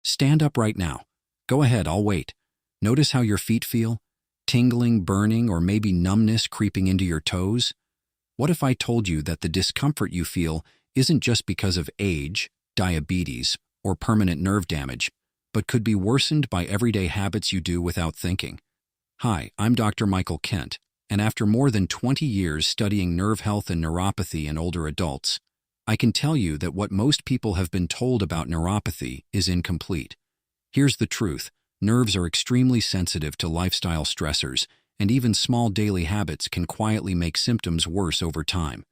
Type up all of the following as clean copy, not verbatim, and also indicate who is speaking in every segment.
Speaker 1: Stand up right now. Go ahead, I'll wait. Notice how your feet feel? Tingling, burning, or maybe numbness creeping into your toes? What if I told you that the discomfort you feel isn't just because of age, diabetes, or permanent nerve damage, but could be worsened by everyday habits you do without thinking? Hi, I'm Dr. Michael Kent, and after more than 20 years studying nerve health and neuropathy in older adults, I can tell you that what most people have been told about neuropathy is incomplete. Here's the truth. Nerves are extremely sensitive to lifestyle stressors, and even small daily habits can quietly make symptoms worse over time.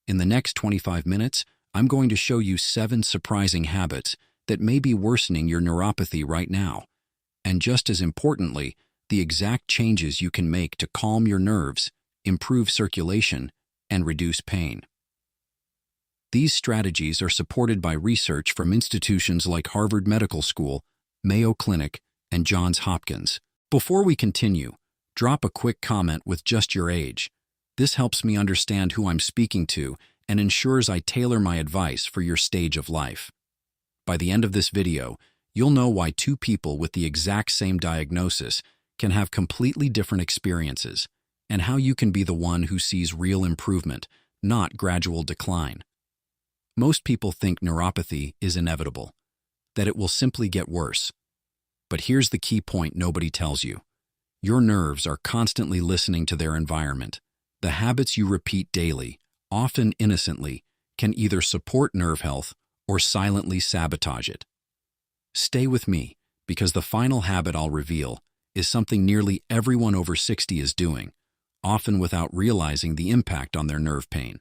Speaker 1: In the next 25 minutes, I'm going to show you 7 surprising habits that may be worsening your neuropathy right now. And just as importantly, the exact changes you can make to calm your nerves, improve circulation, and reduce pain. These strategies are supported by research from institutions like Harvard Medical School, Mayo Clinic, and Johns Hopkins. Before we continue, drop a quick comment with just your age. This helps me understand who I'm speaking to and ensures I tailor my advice for your stage of life. By the end of this video, you'll know why 2 people with the exact same diagnosis can have completely different experiences, and how you can be the one who sees real improvement, not gradual decline. Most people think neuropathy is inevitable, that it will simply get worse. But here's the key point nobody tells you. Your nerves are constantly listening to their environment. The habits you repeat daily, often innocently, can either support nerve health or silently sabotage it. Stay with me, because the final habit I'll reveal is something nearly everyone over 60 is doing, often without realizing the impact on their nerve pain.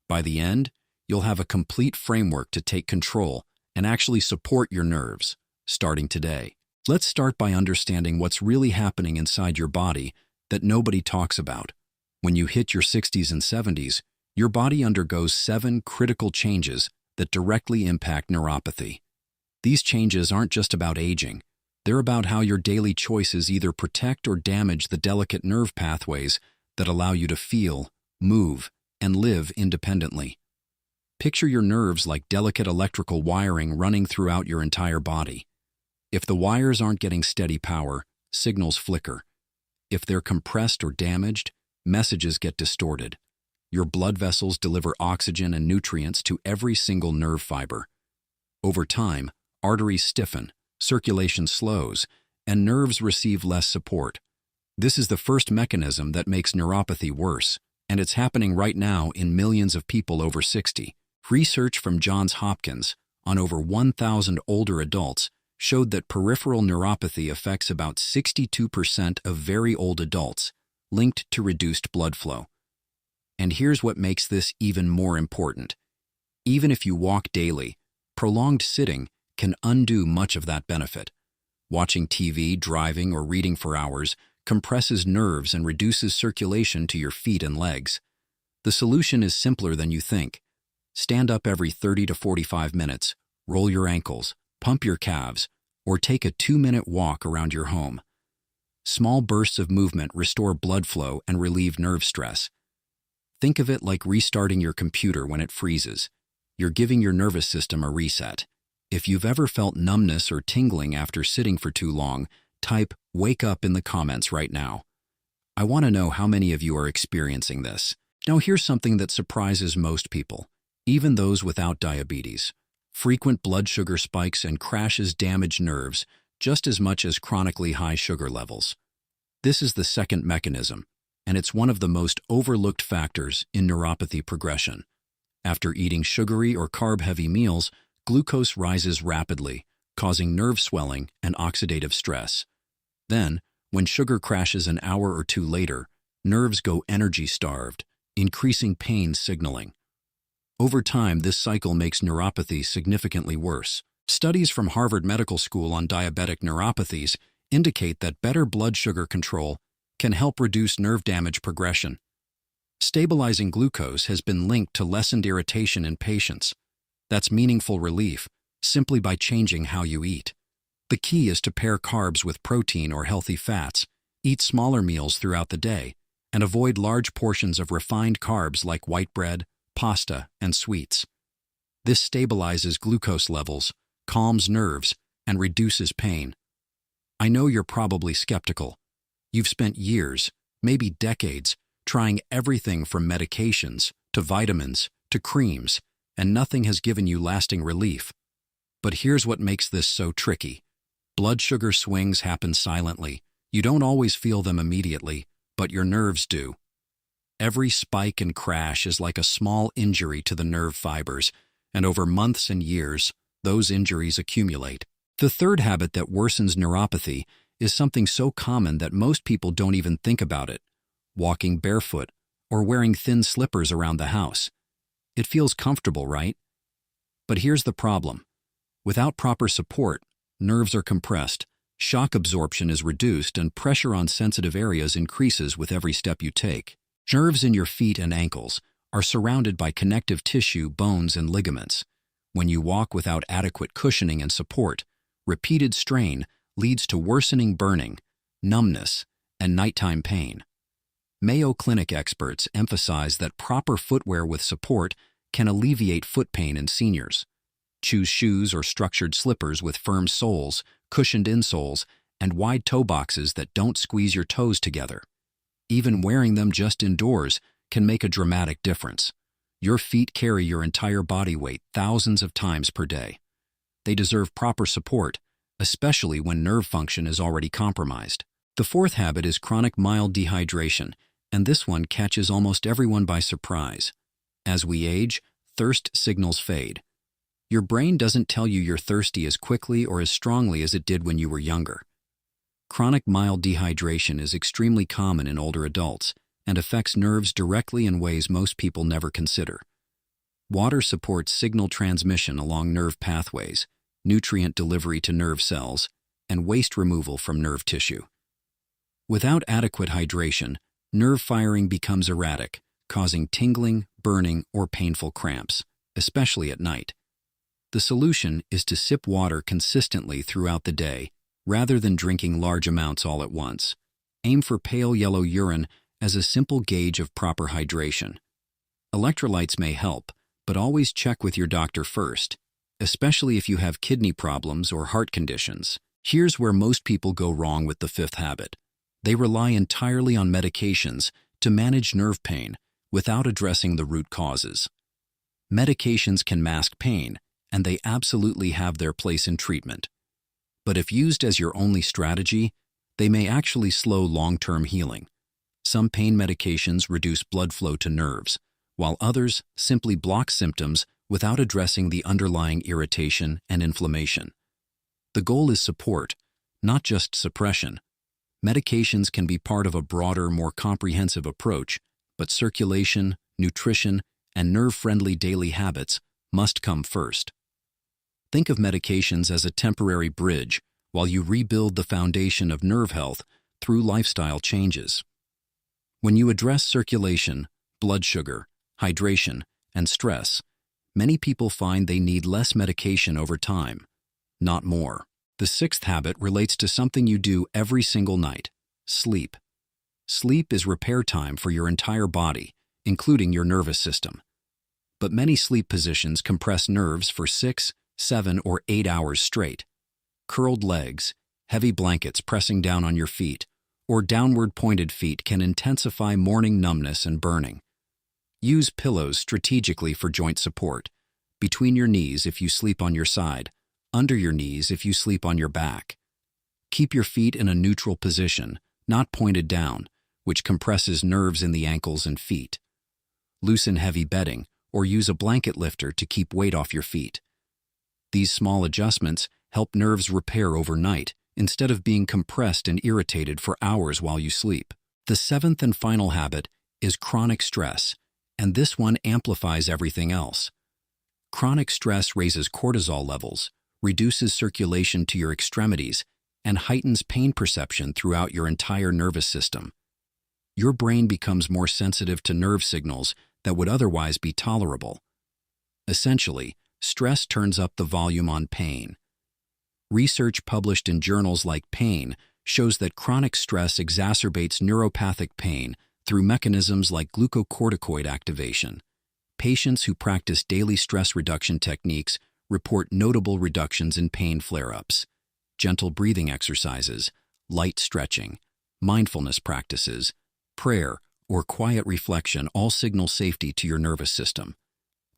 Speaker 1: By the end, you'll have a complete framework to take control and actually support your nerves, starting today. Let's start by understanding what's really happening inside your body that nobody talks about. When you hit your 60s and 70s, your body undergoes 7 critical changes that directly impact neuropathy. These changes aren't just about aging. They're about how your daily choices either protect or damage the delicate nerve pathways that allow you to feel, move, and live independently. Picture your nerves like delicate electrical wiring running throughout your entire body. If the wires aren't getting steady power, signals flicker. If they're compressed or damaged, messages get distorted. Your blood vessels deliver oxygen and nutrients to every single nerve fiber. Over time, arteries stiffen, circulation slows, and nerves receive less support. This is the first mechanism that makes neuropathy worse, and it's happening right now in millions of people over 60. Research from Johns Hopkins on over 1,000 older adults showed that peripheral neuropathy affects about 62% of very old adults, linked to reduced blood flow. And here's what makes this even more important. Even if you walk daily, prolonged sitting can undo much of that benefit. Watching TV, driving, or reading for hours compresses nerves and reduces circulation to your feet and legs. The solution is simpler than you think. Stand up every 30 to 45 minutes, roll your ankles, pump your calves, or take a 2-minute walk around your home. Small bursts of movement restore blood flow and relieve nerve stress. Think of it like restarting your computer when it freezes. You're giving your nervous system a reset. If you've ever felt numbness or tingling after sitting for too long, type "wake up" in the comments right now. I want to know how many of you are experiencing this. Now here's something that surprises most people, even those without diabetes. Frequent blood sugar spikes and crashes damage nerves just as much as chronically high sugar levels. This is the second mechanism, and it's one of the most overlooked factors in neuropathy progression. After eating sugary or carb-heavy meals, glucose rises rapidly, causing nerve swelling and oxidative stress. Then, when sugar crashes an hour or 2 later, nerves go energy-starved, increasing pain signaling. Over time, this cycle makes neuropathy significantly worse. Studies from Harvard Medical School on diabetic neuropathies indicate that better blood sugar control can help reduce nerve damage progression. Stabilizing glucose has been linked to lessened irritation in patients. That's meaningful relief, simply by changing how you eat. The key is to pair carbs with protein or healthy fats, eat smaller meals throughout the day, and avoid large portions of refined carbs like white bread, pasta, and sweets. This stabilizes glucose levels, calms nerves, and reduces pain. I know you're probably skeptical. You've spent years, maybe decades, trying everything from medications to vitamins to creams, and nothing has given you lasting relief. But here's what makes this so tricky. Blood sugar swings happen silently. You don't always feel them immediately, but your nerves do. Every spike and crash is like a small injury to the nerve fibers, and over months and years, those injuries accumulate. The third habit that worsens neuropathy is something so common that most people don't even think about it: walking barefoot or wearing thin slippers around the house. It feels comfortable, right? But here's the problem. Without proper support, nerves are compressed, shock absorption is reduced, and pressure on sensitive areas increases with every step you take. Nerves in your feet and ankles are surrounded by connective tissue, bones, and ligaments. When you walk without adequate cushioning and support, repeated strain leads to worsening burning, numbness, and nighttime pain. Mayo Clinic experts emphasize that proper footwear with support can alleviate foot pain in seniors. Choose shoes or structured slippers with firm soles, cushioned insoles, and wide toe boxes that don't squeeze your toes together. Even wearing them just indoors can make a dramatic difference. Your feet carry your entire body weight thousands of times per day. They deserve proper support, especially when nerve function is already compromised. The fourth habit is chronic mild dehydration, and this one catches almost everyone by surprise. As we age, thirst signals fade. Your brain doesn't tell you you're thirsty as quickly or as strongly as it did when you were younger. Chronic mild dehydration is extremely common in older adults and affects nerves directly in ways most people never consider. Water supports signal transmission along nerve pathways, nutrient delivery to nerve cells, and waste removal from nerve tissue. Without adequate hydration, nerve firing becomes erratic, causing tingling, burning, or painful cramps, especially at night. The solution is to sip water consistently throughout the day, rather than drinking large amounts all at once. Aim for pale yellow urine as a simple gauge of proper hydration. Electrolytes may help, but always check with your doctor first, especially if you have kidney problems or heart conditions. Here's where most people go wrong with the fifth habit. They rely entirely on medications to manage nerve pain without addressing the root causes. Medications can mask pain, and they absolutely have their place in treatment. But if used as your only strategy, they may actually slow long-term healing. Some pain medications reduce blood flow to nerves, while others simply block symptoms without addressing the underlying irritation and inflammation. The goal is support, not just suppression. Medications can be part of a broader, more comprehensive approach, but circulation, nutrition, and nerve-friendly daily habits must come first. Think of medications as a temporary bridge while you rebuild the foundation of nerve health through lifestyle changes. When you address circulation, blood sugar, hydration, and stress, many people find they need less medication over time, not more. The sixth habit relates to something you do every single night: sleep. Sleep is repair time for your entire body, including your nervous system. But many sleep positions compress nerves for 6, 7, or 8 hours straight. Curled legs, heavy blankets pressing down on your feet, or downward pointed feet can intensify morning numbness and burning. Use pillows strategically for joint support, between your knees if you sleep on your side, under your knees if you sleep on your back. Keep your feet in a neutral position, not pointed down, which compresses nerves in the ankles and feet. Loosen heavy bedding, or use a blanket lifter to keep weight off your feet. These small adjustments help nerves repair overnight instead of being compressed and irritated for hours while you sleep. The seventh and final habit is chronic stress, and this one amplifies everything else. Chronic stress raises cortisol levels, reduces circulation to your extremities, and heightens pain perception throughout your entire nervous system. Your brain becomes more sensitive to nerve signals that would otherwise be tolerable. Essentially, stress turns up the volume on pain. Research published in journals like Pain shows that chronic stress exacerbates neuropathic pain through mechanisms like glucocorticoid activation. Patients who practice daily stress reduction techniques report notable reductions in pain flare-ups. gentle breathing exercises, light stretching, mindfulness practices, prayer, or quiet reflection all signal safety to your nervous system.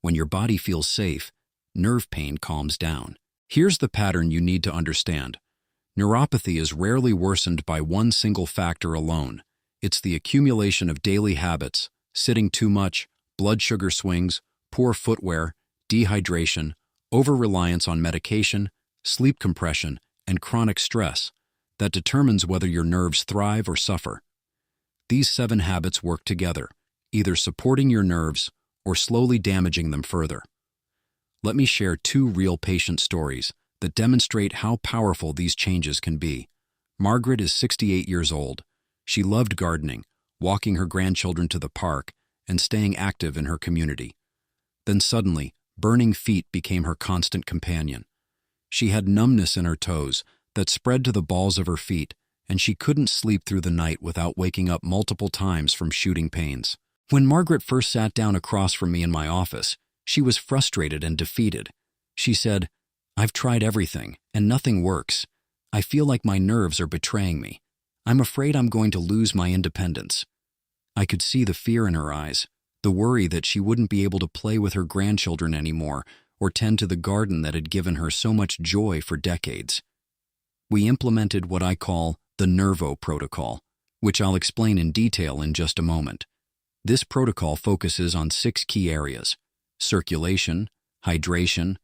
Speaker 1: When your body feels safe, nerve pain calms down. Here's the pattern you need to understand. Neuropathy is rarely worsened by one single factor alone. It's the accumulation of daily habits, sitting too much, blood sugar swings, poor footwear, dehydration, over-reliance on medication, sleep compression, and chronic stress that determines whether your nerves thrive or suffer. These 7 habits work together, either supporting your nerves or slowly damaging them further. Let me share 2 real patient stories that demonstrate how powerful these changes can be. Margaret is 68 years old. She loved gardening, walking her grandchildren to the park, and staying active in her community. Then suddenly, burning feet became her constant companion. She had numbness in her toes that spread to the balls of her feet, and she couldn't sleep through the night without waking up multiple times from shooting pains. When Margaret first sat down across from me in my office, she was frustrated and defeated. She said, "I've tried everything, and nothing works. I feel like my nerves are betraying me. I'm afraid I'm going to lose my independence." I could see the fear in her eyes, the worry that she wouldn't be able to play with her grandchildren anymore or tend to the garden that had given her so much joy for decades. We implemented what I call the Nervo protocol, which I'll explain in detail in just a moment. This protocol focuses on 6 key areas: circulation, hydration,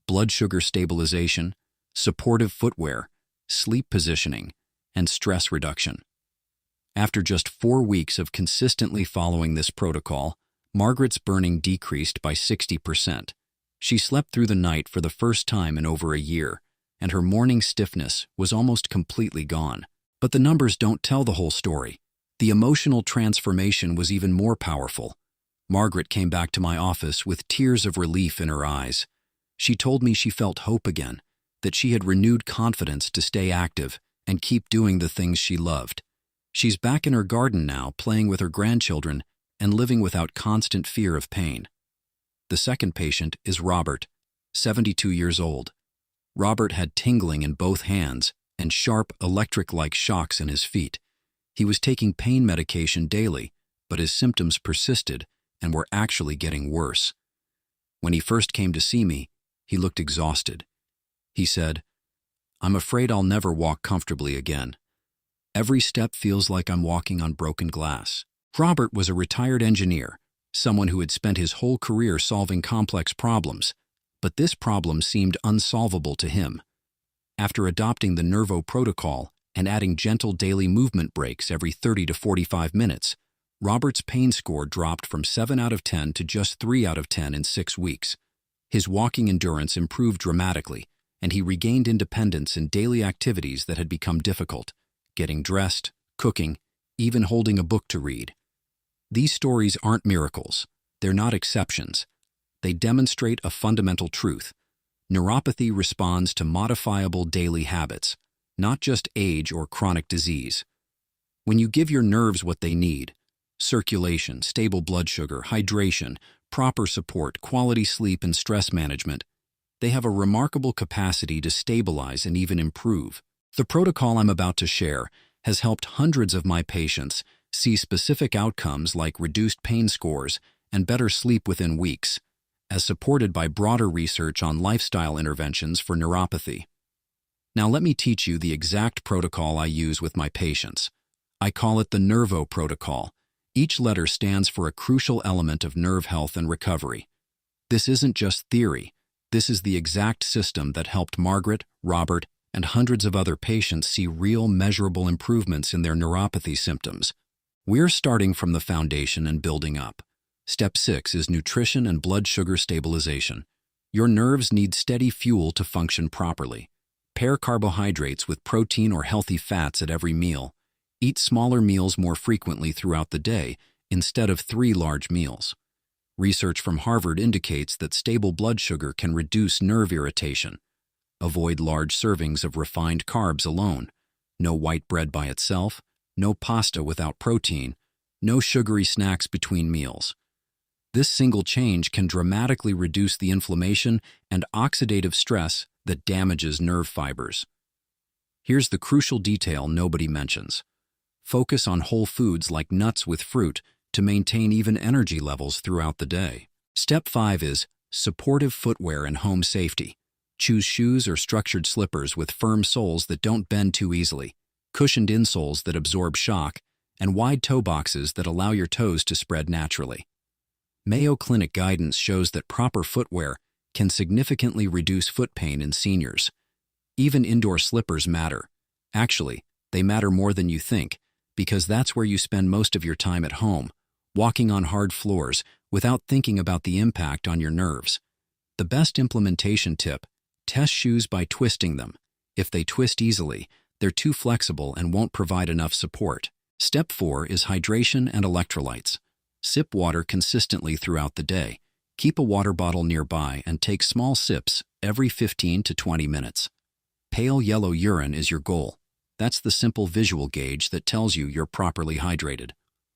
Speaker 1: blood sugar stabilization, supportive footwear, sleep positioning, and stress reduction. After just 4 weeks of consistently following this protocol, Margaret's burning decreased by 60%. She slept through the night for the first time in over a year, and her morning stiffness was almost completely gone. But the numbers don't tell the whole story. The emotional transformation was even more powerful. Margaret came back to my office with tears of relief in her eyes. She told me she felt hope again, that she had renewed confidence to stay active and keep doing the things she loved. She's back in her garden now, playing with her grandchildren and living without constant fear of pain. The second patient is Robert, 72 years old. Robert had tingling in both hands and sharp electric-like shocks in his feet. He was taking pain medication daily, but his symptoms persisted and were actually getting worse. When he first came to see me, he looked exhausted. He said, "I'm afraid I'll never walk comfortably again. Every step feels like I'm walking on broken glass." Robert was a retired engineer, someone who had spent his whole career solving complex problems, but this problem seemed unsolvable to him. After adopting the Nervo protocol and adding gentle daily movement breaks every 30 to 45 minutes, Robert's pain score dropped from 7 out of 10 to just 3 out of 10 in 6 weeks. His walking endurance improved dramatically, and he regained independence in daily activities that had become difficult: getting dressed, cooking, even holding a book to read. These stories aren't miracles. They're not exceptions. They demonstrate a fundamental truth. Neuropathy responds to modifiable daily habits, not just age or chronic disease. When you give your nerves what they need: circulation, stable blood sugar, hydration, proper support, quality sleep, and stress management, they have a remarkable capacity to stabilize and even improve. The protocol I'm about to share has helped hundreds of my patients see specific outcomes like reduced pain scores and better sleep within weeks, as supported by broader research on lifestyle interventions for neuropathy. Now let me teach you the exact protocol I use with my patients. I call it the Nervo protocol. Each letter stands for a crucial element of nerve health and recovery. This isn't just theory. This is the exact system that helped Margaret, Robert, and hundreds of other patients see real, measurable improvements in their neuropathy symptoms. We're starting from the foundation and building up. Step 6 is nutrition and blood sugar stabilization. Your nerves need steady fuel to function properly. Pair carbohydrates with protein or healthy fats at every meal. Eat smaller meals more frequently throughout the day instead of 3 large meals. Research from Harvard indicates that stable blood sugar can reduce nerve irritation. Avoid large servings of refined carbs alone. No white bread by itself. No pasta without protein. No sugary snacks between meals. This single change can dramatically reduce the inflammation and oxidative stress that damages nerve fibers. Here's the crucial detail nobody mentions. Focus on whole foods like nuts with fruit to maintain even energy levels throughout the day. Step 5 is supportive footwear and home safety. Choose shoes or structured slippers with firm soles that don't bend too easily, cushioned insoles that absorb shock, and wide toe boxes that allow your toes to spread naturally. Mayo Clinic guidance shows that proper footwear can significantly reduce foot pain in seniors. Even indoor slippers matter. Actually, they matter more than you think, because that's where you spend most of your time at home, walking on hard floors without thinking about the impact on your nerves. The best implementation tip: test shoes by twisting them. If they twist easily, they're too flexible and won't provide enough support. Step 4 is hydration and electrolytes. Sip water consistently throughout the day. Keep a water bottle nearby and take small sips every 15 to 20 minutes. Pale yellow urine is your goal. That's the simple visual gauge that tells you you're properly hydrated.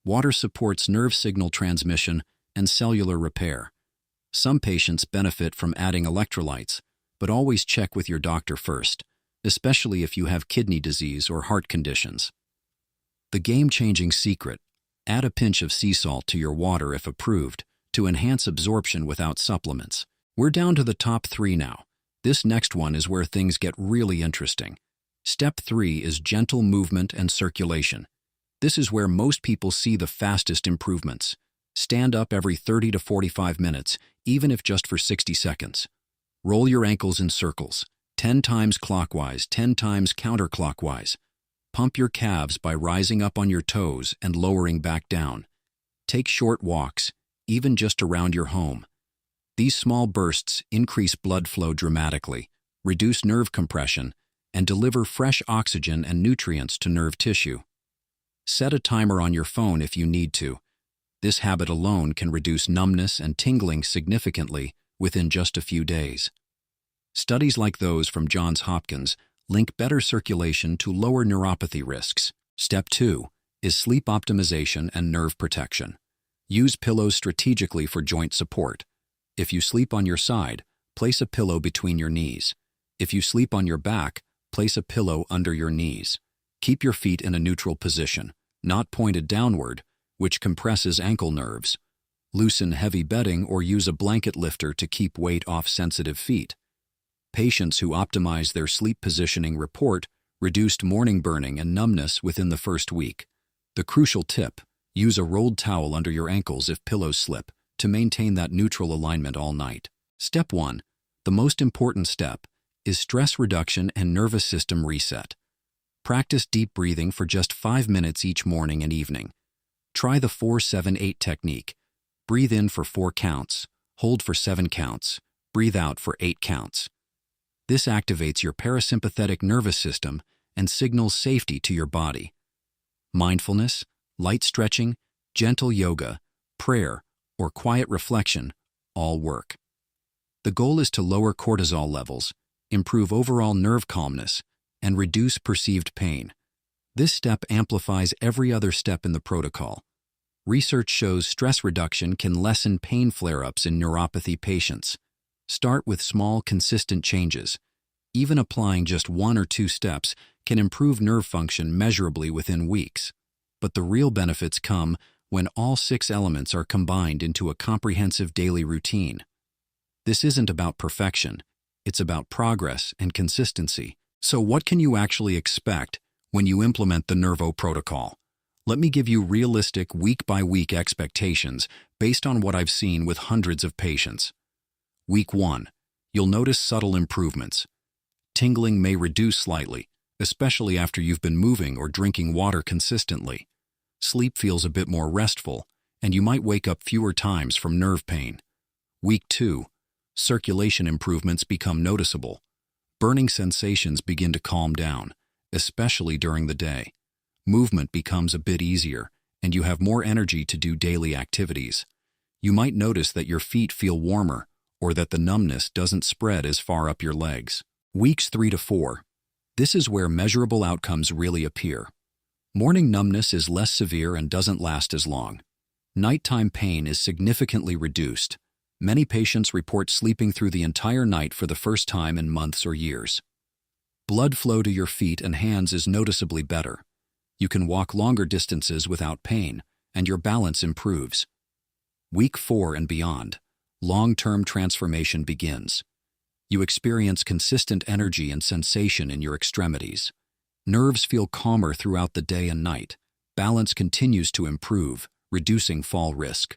Speaker 1: Water supports nerve signal transmission and cellular repair. Some patients benefit from adding electrolytes, but always check with your doctor first, especially if you have kidney disease or heart conditions. The game-changing secret: add a pinch of sea salt to your water if approved, to enhance absorption without supplements. We're down to the top 3 now. This next one is where things get really interesting. Step 3 is gentle movement and circulation. This is where most people see the fastest improvements. Stand up every 30 to 45 minutes, even if just for 60 seconds. Roll your ankles in circles, 10 times clockwise, 10 times counterclockwise. Pump your calves by rising up on your toes and lowering back down. Take short walks, even just around your home. These small bursts increase blood flow dramatically, reduce nerve compression, and deliver fresh oxygen and nutrients to nerve tissue. Set a timer on your phone if you need to. This habit alone can reduce numbness and tingling significantly within just a few days. Studies like those from Johns Hopkins link better circulation to lower neuropathy risks. Step 2 is sleep optimization and nerve protection. Use pillows strategically for joint support. If you sleep on your side, place a pillow between your knees. If you sleep on your back, place a pillow under your knees. Keep your feet in a neutral position, not pointed downward, which compresses ankle nerves. Loosen heavy bedding or use a blanket lifter to keep weight off sensitive feet. Patients who optimize their sleep positioning report reduced morning burning and numbness within the first week. The crucial tip: use a rolled towel under your ankles if pillows slip to maintain that neutral alignment all night. Step 1, the most important step, is stress reduction and nervous system reset. Practice deep breathing for just 5 minutes each morning and evening. Try the 4-7-8 technique. Breathe in for 4 counts, hold for 7 counts, breathe out for 8 counts. This activates your parasympathetic nervous system and signals safety to your body. Mindfulness, light stretching, gentle yoga, prayer, or quiet reflection all work. The goal is to lower cortisol levels, improve overall nerve calmness, and reduce perceived pain. This step amplifies every other step in the protocol. Research shows stress reduction can lessen pain flare-ups in neuropathy patients. Start with small, consistent changes. Even applying just 1 or 2 steps can improve nerve function measurably within weeks. But the real benefits come when all 6 elements are combined into a comprehensive daily routine. This isn't about perfection. It's about progress and consistency. So what can you actually expect when you implement the Nervo protocol? Let me give you realistic week-by-week expectations based on what I've seen with hundreds of patients. Week 1, you'll notice subtle improvements. Tingling may reduce slightly, especially after you've been moving or drinking water consistently. Sleep feels a bit more restful, and you might wake up fewer times from nerve pain. Week 2, circulation improvements become noticeable. Burning sensations begin to calm down, especially during the day. Movement becomes a bit easier, and you have more energy to do daily activities. You might notice that your feet feel warmer, or that the numbness doesn't spread as far up your legs. Weeks 3 to 4. This is where measurable outcomes really appear. Morning numbness is less severe and doesn't last as long. Nighttime pain is significantly reduced. Many patients report sleeping through the entire night for the first time in months or years. Blood flow to your feet and hands is noticeably better. You can walk longer distances without pain, and your balance improves. Week 4 and beyond, long-term transformation begins. You experience consistent energy and sensation in your extremities. Nerves feel calmer throughout the day and night. Balance continues to improve, reducing fall risk.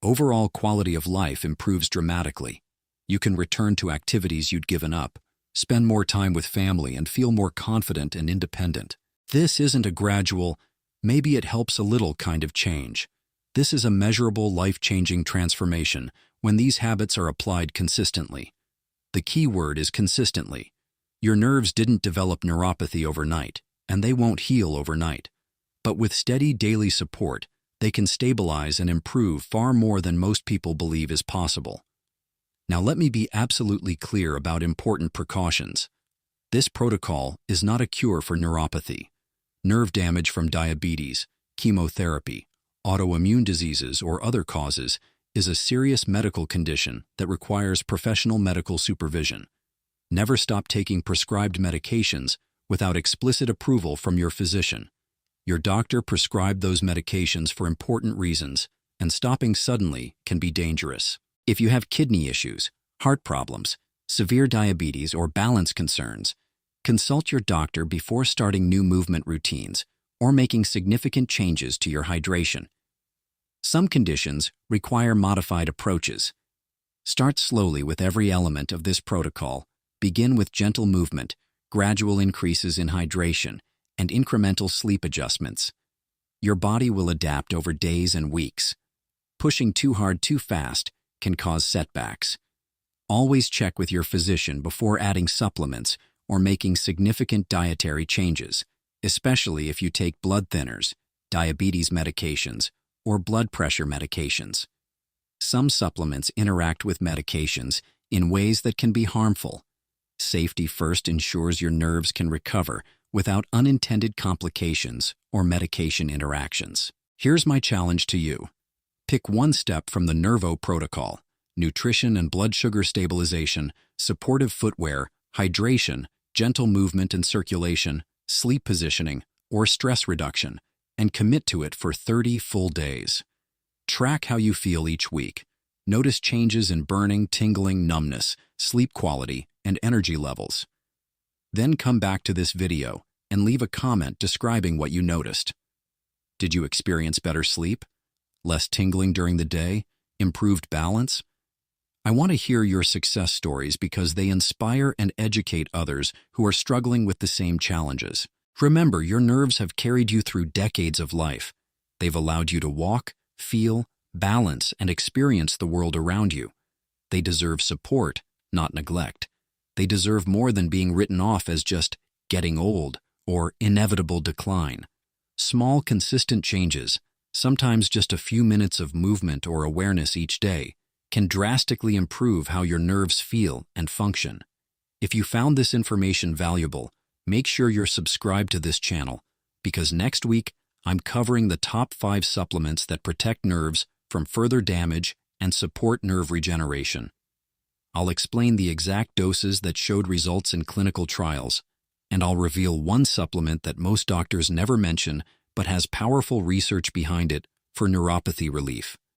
Speaker 1: Overall quality of life improves dramatically. You can return to activities you'd given up, spend more time with family, and feel more confident and independent. This isn't a gradual, maybe it helps a little kind of change. This is a measurable, life-changing transformation when these habits are applied consistently. The key word is consistently. Your nerves didn't develop neuropathy overnight, and they won't heal overnight. But with steady daily support, they can stabilize and improve far more than most people believe is possible. Now let me be absolutely clear about important precautions. This protocol is not a cure for neuropathy. Nerve damage from diabetes, chemotherapy, autoimmune diseases, or other causes is a serious medical condition that requires professional medical supervision. Never stop taking prescribed medications without explicit approval from your physician. Your doctor prescribed those medications for important reasons, and stopping suddenly can be dangerous. If you have kidney issues, heart problems, severe diabetes, or balance concerns, consult your doctor before starting new movement routines or making significant changes to your hydration. Some conditions require modified approaches. Start slowly with every element of this protocol. Begin with gentle movement, gradual increases in hydration, and incremental sleep adjustments. Your body will adapt over days and weeks. Pushing too hard too fast can cause setbacks. Always check with your physician before adding supplements or making significant dietary changes, especially if you take blood thinners, diabetes medications, or blood pressure medications. Some supplements interact with medications in ways that can be harmful. Safety first ensures your nerves can recover without unintended complications or medication interactions. Here's my challenge to you. Pick one step from the Nervo protocol: nutrition and blood sugar stabilization, supportive footwear, hydration, gentle movement and circulation, sleep positioning, or stress reduction, and commit to it for 30 full days. Track how you feel each week. Notice changes in burning, tingling, numbness, sleep quality, and energy levels. Then come back to this video and leave a comment describing what you noticed. Did you experience better sleep? Less tingling during the day? Improved balance? I want to hear your success stories because they inspire and educate others who are struggling with the same challenges. Remember, your nerves have carried you through decades of life. They've allowed you to walk, feel, balance, and experience the world around you. They deserve support, not neglect. They deserve more than being written off as just getting old or inevitable decline. Small, consistent changes, sometimes just a few minutes of movement or awareness each day, can drastically improve how your nerves feel and function. If you found this information valuable, make sure you're subscribed to this channel, because next week I'm covering the top 5 supplements that protect nerves from further damage and support nerve regeneration. I'll explain the exact doses that showed results in clinical trials, and I'll reveal one supplement that most doctors never mention but has powerful research behind it for neuropathy relief.